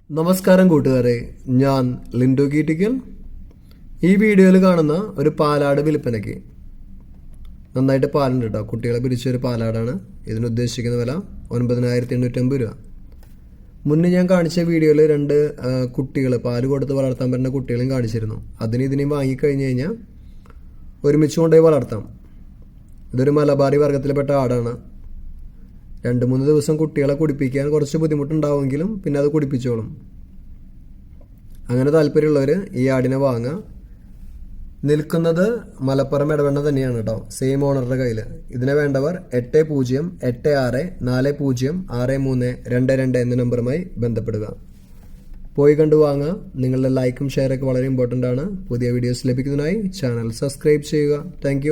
നമസ്കാരം കൂട്ടുകാരെ, ഞാൻ ലിൻഡോ കീറ്റിക്കൽ. ഈ വീഡിയോയിൽ കാണുന്ന ഒരു പാലാട് വിൽപ്പനയ്ക്ക്. നന്നായിട്ട് പാലുണ്ട് കേട്ടോ. കുട്ടികളെ പിരിച്ചൊരു പാലാടാണ്. ഇതിന് ഉദ്ദേശിക്കുന്ന വില 9,850 രൂപ. മുന്നേ ഞാൻ കാണിച്ച വീഡിയോയിൽ 2 കുട്ടികൾ പാല് കൊടുത്ത് വളർത്താൻ പറ്റുന്ന കുട്ടികളെയും കാണിച്ചിരുന്നു. ഇതിനെയും വാങ്ങിക്കഴിഞ്ഞ് കഴിഞ്ഞാൽ ഒരുമിച്ച് കൊണ്ടുപോയി വളർത്താം. ഇതൊരു മലബാറി വർഗത്തിൽപ്പെട്ട ആടാണ്. 2-3 ദിവസം കുട്ടികളെ കുടിപ്പിക്കാൻ കുറച്ച് ബുദ്ധിമുട്ടുണ്ടാവുമെങ്കിലും പിന്നെ അത് കുടിപ്പിച്ചോളും. അങ്ങനെ താല്പര്യമുള്ളവർ ഈ ആടിനെ വാങ്ങാം. നിൽക്കുന്നത് മലപ്പുറം ഇടവണ്ണ തന്നെയാണ് കേട്ടോ, സെയിം ഓണറുടെ കയ്യിൽ. ഇതിനെ വേണ്ടവർ 8086406322 എന്ന നമ്പറുമായി ബന്ധപ്പെടുക. പോയി കണ്ടു വാങ്ങുക. നിങ്ങളുടെ ലൈക്കും ഷെയറൊക്കെ വളരെ ഇമ്പോർട്ടൻ്റ് ആണ്. പുതിയ വീഡിയോസ് ലഭിക്കുന്നതിനായി ചാനൽ സബ്സ്ക്രൈബ് ചെയ്യുക. താങ്ക്